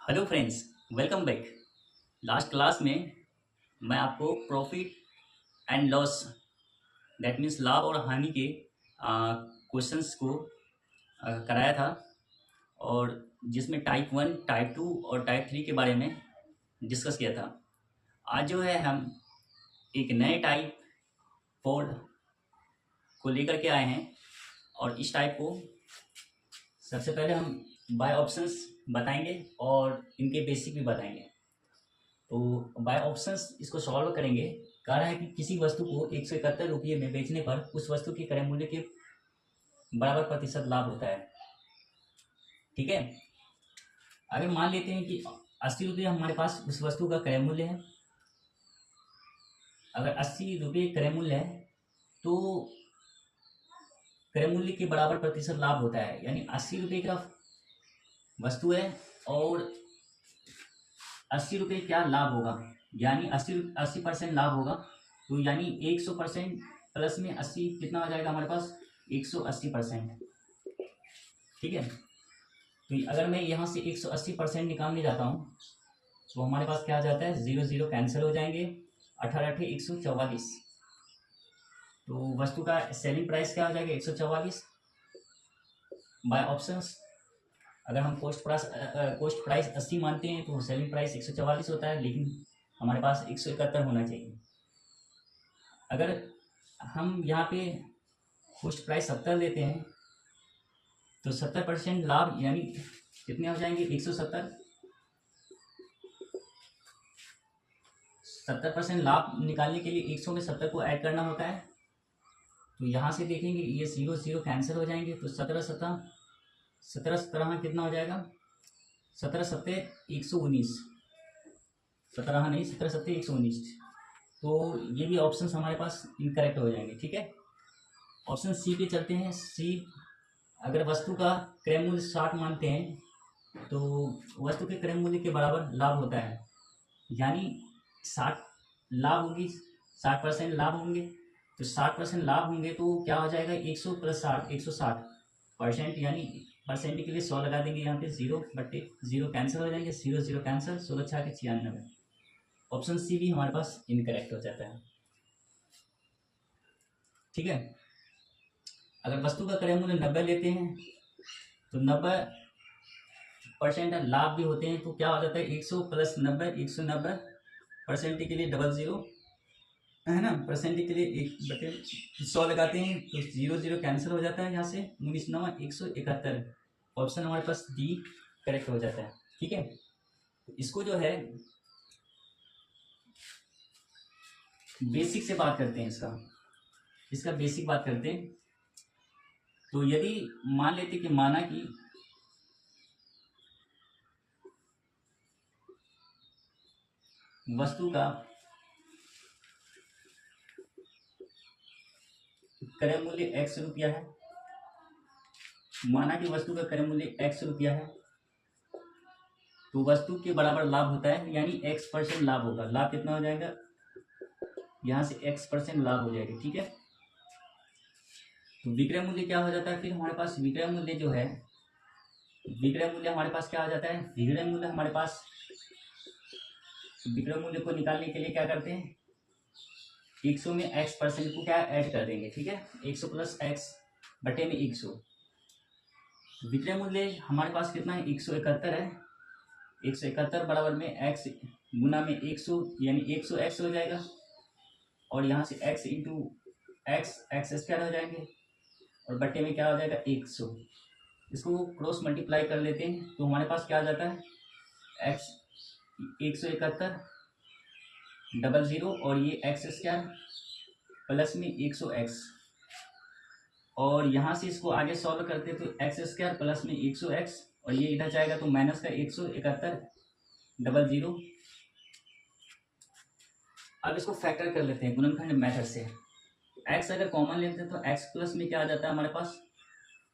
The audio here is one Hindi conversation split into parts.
Hello friends, welcome back. Last class में मैं आपको profit and loss that means लाभ और हानि के क्वेश्चंस को कराया था, और जिसमें टाइप वन, टाइप टू और टाइप थ्री के बारे में डिस्कस किया था। आज जो है हम एक नए टाइप फोर को लेकर के आए हैं, और इस टाइप को सबसे पहले हम बाय ऑप्शंस बताएंगे और इनके बेसिक भी बताएंगे। तो बाय ऑप्शंस इसको सॉल्व करेंगे। कह रहा है कि किसी वस्तु को 171 रुपये में बेचने पर उस वस्तु के क्रय मूल्य के बराबर प्रतिशत लाभ होता है। ठीक है, अगर मान लेते हैं कि 80 रुपये हमारे पास उस वस्तु का क्रय मूल्य है। अगर 80 रुपये क्रय मूल्य है तो क्रय मूल्य के बराबर प्रतिशत लाभ होता है, यानी 80 रुपये का वस्तु है और 80 रुपये क्या लाभ होगा, यानी 80% लाभ होगा। तो यानी 100% प्लस में 80 कितना हो जाएगा हमारे पास, 180%। ठीक है, तो अगर मैं यहाँ से 180% निकालने जाता हूँ तो हमारे पास क्या आ जाता है, 0 0 कैंसिल हो जाएंगे, 18 8 144। तो वस्तु का सेलिंग प्राइस क्या हो जाएगा, 144 बाय ऑप्शंस। अगर हम कोस्ट प्राइस 80 मानते हैं तो सेलिंग प्राइस 144 होता है, लेकिन हमारे पास 171 होना चाहिए। अगर हम यहाँ पे कोस्ट प्राइस 70 लेते हैं तो 70% लाभ यानी कितने हो जाएंगे, 170। 70% लाभ निकालने के लिए 100 में 70 को ऐड करना होता है। तो यहाँ से देखेंगे ये 0 0 कैंसिल हो जाएंगे, तो 17 कितना हो जाएगा, 17 7 119, 17 नहीं, 17 7 119। तो ये भी ऑप्शन हमारे पास इनकरेक्ट हो जाएंगे। ठीक है, ऑप्शन सी पे चलते हैं। सी, अगर वस्तु का क्रय मूल्य 60 मानते हैं तो वस्तु के क्रय मूल्य के बराबर लाभ होता है, यानी 60 लाभ होगी, 60% लाभ होंगे। तो 60% लाभ होंगे तो क्या हो जाएगा, 100 प्लस 60, 160%, यानी परसेंट के लिए 100 लगा देंगे। यहाँ पे 0/0 कैंसिल हो जाएंगे, 0 0 कैंसिल, 16 6 के 96। ऑप्शन सी भी हमारे पास इनकरेक्ट हो जाता है। ठीक है, अगर वस्तु का क्रय मूल्य 90 लेते हैं तो 90% लाभ भी होते हैं, तो क्या हो जाता है, 100 प्लस 90, 190। परसेंट के लिए 00 है ना, परसेंट के लिए 1/100 लगाते हैं तो 0 0 कैंसिल हो जाता है। यहाँ से 19 9 171। ऑप्शन हमारे पास डी करेक्ट हो जाता है। ठीक है, तो इसको जो है बेसिक से बात करते हैं, इसका बेसिक बात करते हैं। तो यदि मान लेते कि माना कि वस्तु का क्रय मूल्य x रुपया है, माना कि वस्तु का क्रय मूल्य x रुपया है, तो वस्तु के बराबर लाभ होता है, यानी x% लाभ होगा। लाभ कितना हो जाएगा, यहाँ से x% लाभ हो जाएगा। ठीक है, तो विक्रय मूल्य क्या हो जाता है, फिर हमारे पास विक्रय मूल्य जो है, विक्रय मूल्य हमारे पास क्या हो जाता है, विक्रय मूल्य हमारे पास, विक्रय मूल्य को निकालने के लिए क्या करते हैं, 100 में x% को क्या ऐड कर देंगे। ठीक है, 100 प्लस x बटे में 100। विक्रय मूल्य हमारे पास कितना है, 171 है। 171 बराबर में x गुना में 100, यानी 100x हो जाएगा, और यहाँ से x इंटू x स्क्वायर हो जाएंगे, और बटे में क्या हो जाएगा, 100। इसको क्रॉस मल्टीप्लाई कर लेते हैं तो हमारे पास क्या आ जाता है, x 171 00, और ये x स्क्वायर प्लस में 100x, और यहाँ से इसको आगे सॉल्व करते तो x स्क्वायर प्लस में 100x, और ये इधर जाएगा तो माइनस का 171 00। अब इसको फैक्टर कर लेते हैं गुणनखंड मेथड से। x अगर कॉमन लेते हैं तो x प्लस में क्या आ जाता है हमारे पास,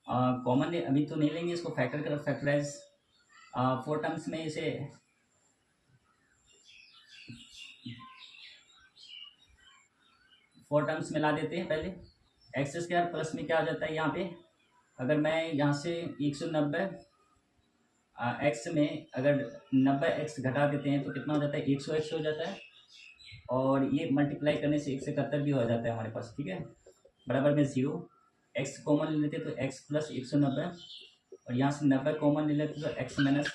कॉमन अभी तो नहीं लेंगे, इसको फैक्टराइज 4 टर्म्स में इसे 4 टर्म्स में ला देते हैं। पहले एक्स स्क्वायर प्लस में क्या आ जाता है, यहाँ पे अगर मैं यहाँ से 190 एक्स में अगर 90x घटा देते हैं तो कितना हो जाता है, 100x हो जाता है। और ये मल्टीप्लाई करने से 171 भी हो जाता है हमारे पास, ठीक है। बराबर में 0, x कॉमन ले लेते तो x प्लस 190, और यहाँ से 90 कॉमन ले लेते तो x माइनस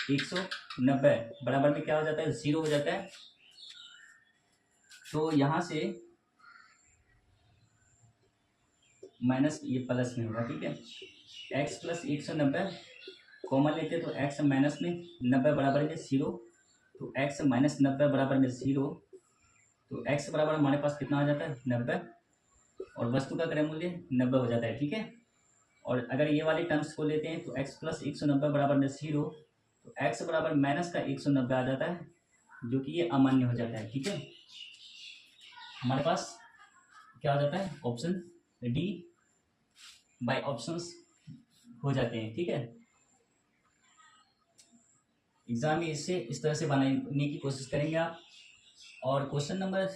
190 बराबर में क्या हो जाता है, 0 हो जाता है। तो यहाँ से माइनस ये प्लस में होगा, ठीक है। x प्लस 190 कॉमन लेते तो x माइनस में 90 बराबर में 0, तो x माइनस 90 बराबर में 0, तो x बराबर हमारे पास कितना आ जाता है, 90, और वस्तु का क्रय मूल्य 90 हो जाता है, ठीक है। और अगर ये वाले टर्म्स को लेते हैं तो x प्लस 190 बराबर में 0, तो x बराबर माइनस का 190 आ जाता है, जो कि ये अमान्य हो जाता है, ठीक है। हमारे पास क्या हो जाता है, ऑप्शन डी बाय ऑप्शंस हो जाते हैं, ठीक है। एग्जाम में इससे इस तरह से बनाने की कोशिश करेंगे आप। और क्वेश्चन नंबर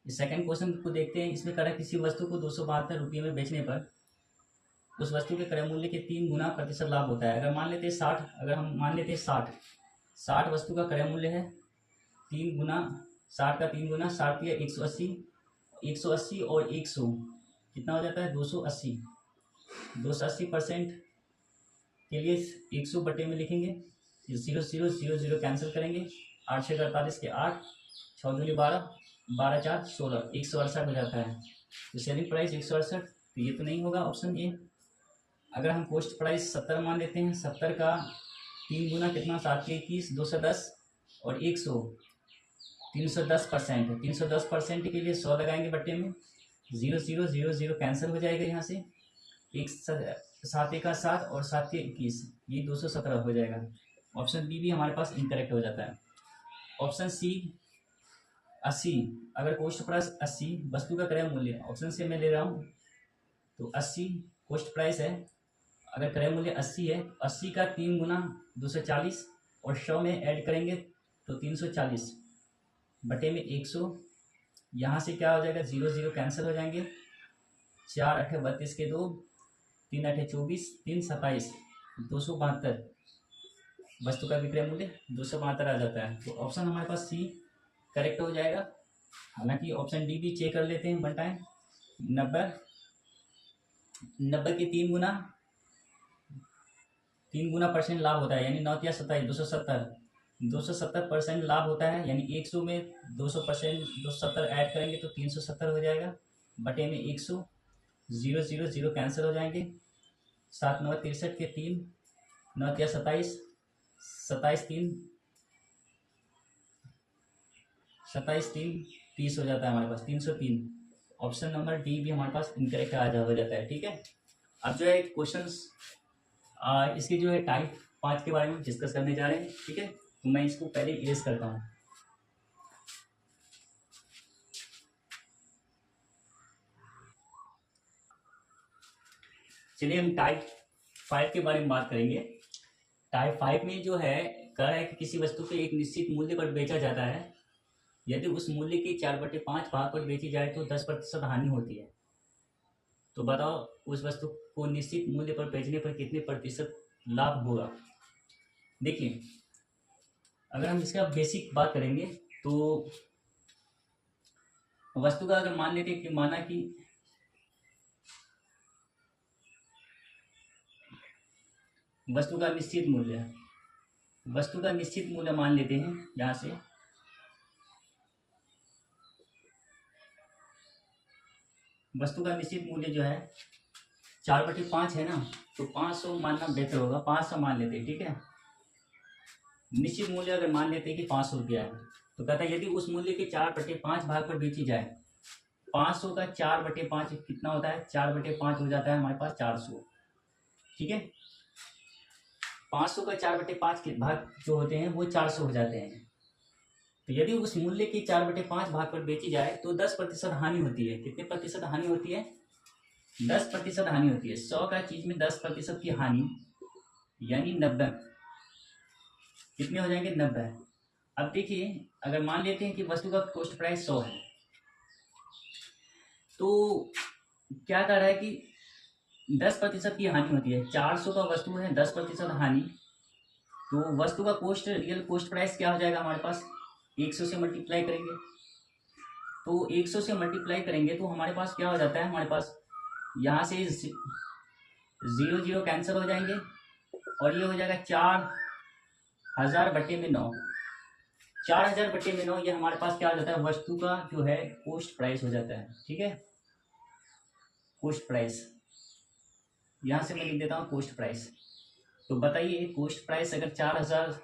सेकंड क्वेश्चन को देखते हैं। इसमें कहा किसी वस्तु को 272 रुपये में बेचने पर उस वस्तु के क्रय मूल्य के 3 गुना प्रतिशत लाभ होता है। अगर मान लेते हैं 60, अगर हम मान लेते हैं 60 वस्तु का क्रय मूल्य है, 3 गुना 60 का 3 गुना 60 या 180, 180 और 100 कितना हो जाता है, 280। 280% के लिए 100 बटे में लिखेंगे, 0 0 0 0 कैंसिल करेंगे, 8 6 48 के 8, 6 दूनी 12, 12 4 16, 168 हो जाता है। तो सेलिंग प्राइस 168, तो ये तो नहीं होगा ऑप्शन ए। अगर हम कॉस्ट प्राइस 70 मान लेते हैं, 70 का 3 गुना कितना, 7 के 21, 210 और 100, 310%। 310% के लिए 100 लगाएंगे बट्टे में, 0 0 0 0 कैंसिल हो जाएगा यहाँ से, 7 का 7 और 7 के 21, ये 217 हो जाएगा। ऑप्शन बी भी हमारे पास इनकरेक्ट हो जाता है। ऑप्शन सी 80, अगर कॉस्ट प्राइस 80 वस्तु का क्रय मूल्य, ऑप्शन से मैं ले रहा हूँ, तो 80 कॉस्ट प्राइस है, अगर क्रय मूल्य 80 है, 80 का 3 गुना 240 और 100 में ऐड करेंगे तो 340 बटे में 100, यहाँ से क्या हो जाएगा, 0 0 कैंसिल हो जाएंगे, 4 8 32 के 2, 3 8 24, 3 27, 272 वस्तु का विक्रय मूल्य 272 आ जाता है। तो ऑप्शन हमारे पास सी करेक्ट हो जाएगा। हालांकि ऑप्शन डी भी चेक कर लेते हैं वन टाइम। 90 के 3 गुना परसेंट लाभ होता है, यानी 9 या 27, 270% लाभ होता है, यानी 100 में 200% 270 ऐड करेंगे तो 370 हो जाएगा बटे में 100, 0 0 0 कैंसिल हो जाएंगे, 7 9 63 के 3, 9 या 27, 27 3 27 3 30 हो जाता है हमारे पास, 303। ऑप्शन नंबर डी भी हमारे पास इनकरेक्ट हो जाता है, ठीक है। अब जो है क्वेश्चंस इसके जो है टाइप 5 के बारे में डिस्कस करने जा रहे हैं, ठीक है। तो मैं इसको पहले इरेज करता हूँ। चलिए हम टाइप 5 के बारे में बात करेंगे। टाइप 5 में जो है कह रहा है कि किसी वस्तु को एक निश्चित मूल्य पर बेचा जाता है, यदि उस मूल्य की 4/5 भाग पर बेची जाए तो 10% हानि होती है। तो बताओ उस वस्तु को निश्चित मूल्य पर बेचने पर कितने प्रतिशत लाभ होगा। देखिए अगर हम इसका बेसिक बात करेंगे तो वस्तु का अगर मान लेते कि माना कि वस्तु का निश्चित मूल्य है, वस्तु का निश्चित मूल्य मान लेते हैं यहाँ से, वस्तु का निश्चित मूल्य जो है 4/5 है ना, तो 500 मानना बेहतर होगा, 500 मान लेते हैं, ठीक है। निश्चित मूल्य अगर मान लेते हैं कि 500 रुपया है, तो कहता है यदि उस मूल्य के 4/5 भाग पर बेची जाए, 500 का 4/5 कितना होता है, 4/5 हो जाता है हमारे पास 400, ठीक है। 500 का 4/5 के भाग जो होते हैं वो 400 हो जाते हैं। तो यदि उस मूल्य की 4/5 भाग पर बेची जाए तो 10% हानि होती है। कितने प्रतिशत हानि होती है, 10% हानि होती है। 100 का चीज में 10% की हानि यानी 90, कितने हो जाएंगे, 90। अब देखिए अगर मान लेते हैं कि वस्तु का कॉस्ट प्राइस 100 है, तो क्या कर रहा है कि 10% की हानि होती है। 400 का वस्तु है, 10% हानि, तो वस्तु का कोस्ट, रियल कोस्ट प्राइस क्या हो जाएगा हमारे पास, 100 से मल्टीप्लाई करेंगे। तो 100 से मल्टीप्लाई करेंगे तो हमारे पास क्या हो जाता है, हमारे पास यहाँ से 0 कैंसिल हो जाएंगे और ये हो जाएगा 4000 बटे में 9। 4000 बटे में 9 ये हमारे पास क्या हो जाता है, वस्तु का जो है कोस्ट प्राइस हो जाता है। ठीक है, कोस्ट प्राइस, यहाँ से मैं लिख देता हूँ कोस्ट प्राइस। तो बताइए कोस्ट प्राइस अगर 4000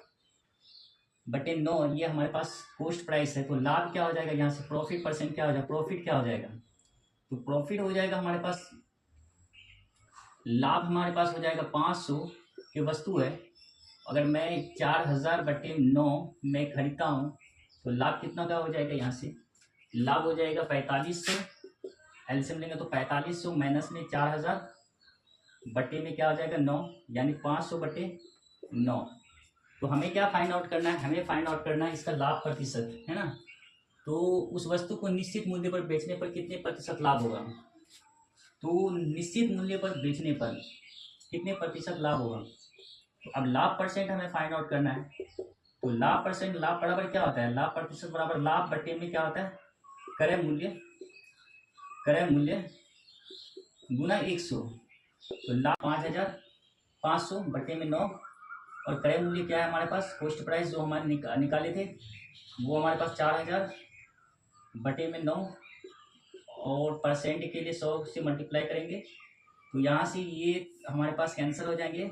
बटे 9 ये हमारे पास कोस्ट प्राइस है, तो लाभ क्या हो जाएगा, यहाँ से प्रॉफिट परसेंट क्या हो जाएगा, प्रॉफिट क्या हो जाएगा, तो प्रॉफिट हो जाएगा हमारे पास, लाभ हमारे पास हो जाएगा 500 की वस्तु है, अगर मैं 4000 बटे 9 में खरीदता हूँ तो लाभ कितना का हो जाएगा, यहाँ से लाभ हो जाएगा 4500, एलसीएम लेंगे तो 4500 माइनस में 4000 बटे में क्या हो जाएगा 9, यानी 500 बटे 9। तो हमें क्या फाइंड आउट करना है, हमें फाइंड आउट करना है इसका लाभ प्रतिशत, है ना। तो उस वस्तु को निश्चित मूल्य पर बेचने पर कितने प्रतिशत लाभ होगा, तो निश्चित मूल्य पर बेचने पर कितने प्रतिशत लाभ होगा। तो अब लाभ परसेंट हमें फाइंड आउट करना है। तो लाभ परसेंट, लाभ बराबर क्या होता है, लाभ प्रतिशत बराबर लाभ बटे में क्या होता है, क्रय मूल्य, क्रय मूल्य गुना 100। तो लाभ 5500 बटे में 9 और क्रय मूल्य क्या है हमारे पास, कोस्ट प्राइस जो हमारे निकाले थे वो हमारे पास 4000 बटे में 9 और परसेंट के लिए 100 से मल्टीप्लाई करेंगे। तो यहाँ से ये हमारे पास कैंसिल हो जाएंगे,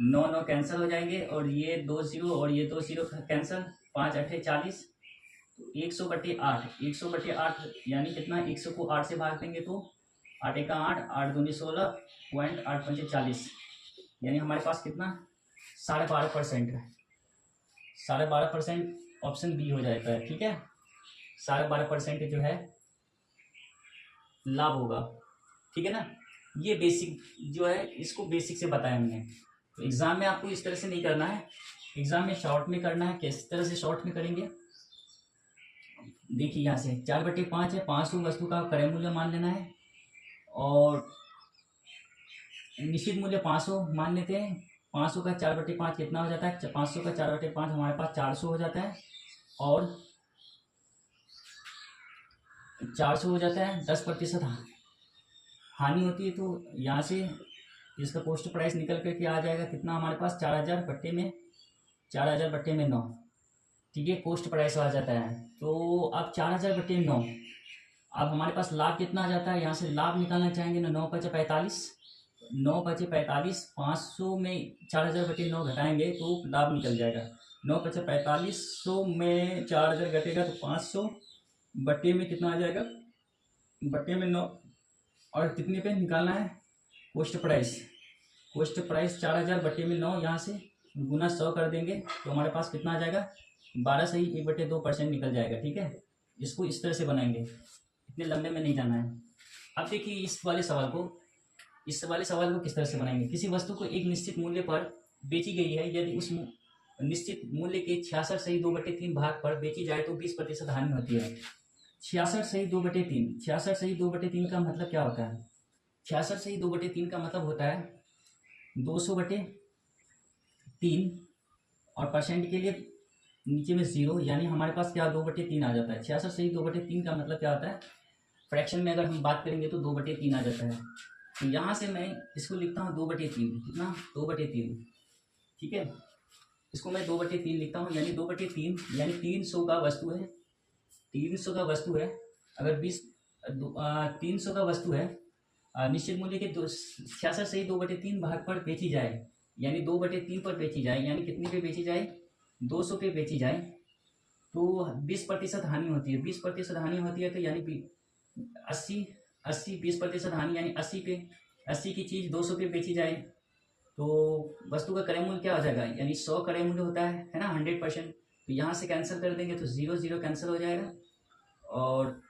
9 कैंसिल हो जाएंगे और ये 2 0 और ये 2 0 कैंसिल, 5 8 40, तो 100 बटे 8, 100 बटे 8 यानी कितना, 100 को 8 से भाग देंगे तो 8 1 8, 8 2 16, पॉइंट 8 5 40, यानी हमारे पास कितना 12.5% है, 12.5% ऑप्शन बी हो जाता है। ठीक है, 12.5% जो है लाभ होगा। ठीक है ना, ये बेसिक जो है इसको बेसिक से बताया हमने। तो एग्जाम में आपको इस तरह से नहीं करना है, एग्जाम में शॉर्ट में करना है। किस तरह से शॉर्ट में करेंगे, देखिए यहाँ से 4/5 है, 500 वस्तु का क्रय मूल्य मान लेना है और निश्चित मूल्य 500 मान लेते हैं। 500 का 4/5 कितना हो जाता है, 500 का 4/5 हमारे पास 400 हो जाता है और 400 हो जाता है, 10% हानि होती है। तो यहाँ से इसका कोस्ट प्राइस निकल करके आ जाएगा कितना हमारे पास, 4000 बटे में 4000 बटे में 9। ठीक है, कोस्ट प्राइस आ जाता है। तो अब 4000 बटे 9, अब हमारे पास लाभ कितना आ जाता है, यहाँ से लाभ निकालना चाहेंगे ना, 9 5 45, 9 5 45, 500 में 4000 बटे 9 घटाएंगे तो लाभ निकल जाएगा। 9 5 4500 में 4000 घटेगा तो 500 बटे में कितना आ जाएगा, बटे में 9 और कितने पे निकालना है, कोस्ट प्राइस। कोस्ट प्राइस 4000 बटे में 9, यहाँ से गुना 100 कर देंगे तो हमारे पास कितना आ जाएगा, 12 से ही 1/2% निकल जाएगा। ठीक है, इसको इस तरह से बनाएंगे, इतने लंबे में नहीं जाना है। अब देखिए इस वाले सवाल को किस तरह से बनाएंगे। किसी वस्तु को एक निश्चित मूल्य पर बेची गई है, यदि उस निश्चित मूल्य के 66 सही 2/3 भाग पर बेची जाए तो 20% हानि होती है। 66 सही 2/3, 66 सही 2/3 का मतलब क्या होता है, 66 सही 2/3 का मतलब होता है 200/3 और परसेंट के लिए नीचे में 0, यानी हमारे पास क्या 2/3 आ जाता है। 66 सही 2/3 का मतलब क्या होता है, फ्रैक्शन में अगर हम बात करेंगे तो 2/3 आ जाता है। तो यहाँ से मैं इसको लिखता हूँ 2/3, कितना 2/3। ठीक है, इसको मैं 2/3 लिखता हूँ, यानी 2/3 यानी 300 का वस्तु है, 300 का वस्तु है। अगर 300 का वस्तु है, निश्चित मूल्य के 66 से ही 2/3 भाग पर बेची जाए, यानी 2/3 पर बेची जाए, यानी कितने पे बेची जाए, 200 पे बेची जाए तो 20% हानि होती है। 20% हानि होती है तो यानी 20% हानि, यानी 80 की चीज़ 200 पे बेची जाए तो वस्तु का क्रय मूल्य क्या हो जाएगा, यानी 100 क्रय मूल्य होता है ना, 100%। तो यहाँ से कैंसिल कर देंगे तो 0 0 कैंसिल हो जाएगा और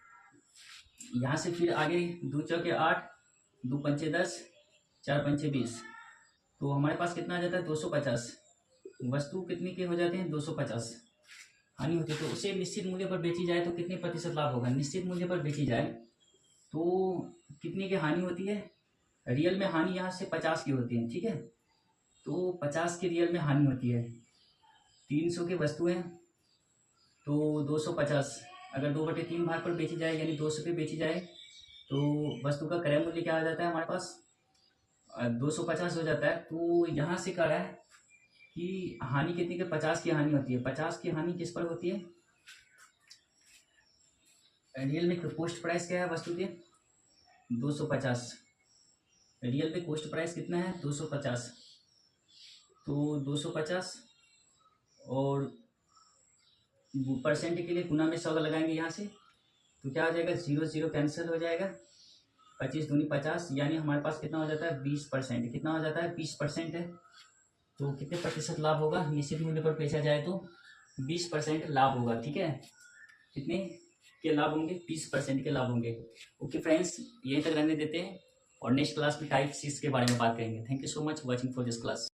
यहाँ से फिर आगे 2 चौके 8, 2 पंचे 10, 4 पंचे 20, तो हमारे पास कितना आ जाता है 250। वस्तु कितने के हो जाते हैं 250 हानि होती है। तो उसे निश्चित मूल्य पर बेची जाए तो कितने प्रतिशत लाभ होगा, निश्चित मूल्य पर बेची जाए तो कितने की हानि होती है, रियल में हानि यहाँ से 50 की होती है, ठीक है। तो 50 की रियल में हानि होती है। 300 की वस्तु है तो 250 अगर 2/3 भाग पर बेची जाए यानी 200 पे बेची जाए तो वस्तु का क्रय मूल्य क्या आ जाता है हमारे पास 250 हो जाता है। तो यहाँ से कह रहा है कि हानि कितनी के 50 की हानि होती है। 50 की हानि किस पर होती है? रियल में पोस्ट प्राइस क्या है वस्तु के 250। रियल में कॉस्ट प्राइस कितना है 250। तो 250 और परसेंट के लिए गुना में 100 लगाएंगे यहाँ से तो क्या हो जाएगा 0 0 कैंसिल हो जाएगा। 25 दूनी 50 यानी हमारे पास कितना हो जाता है 20%। कितना हो जाता है 20% है। तो कितने प्रतिशत लाभ होगा निश्चित मूल्य पर बेचा जाए तो 20% लाभ होगा, ठीक है। कितने के लाभ होंगे 20% के लाभ होंगे। ओके फ्रेंड्स, यहीं तक रहने देते हैं और नेक्स्ट क्लास में टाइप 6 के बारे में बात करेंगे। Thank you so much watching for this class.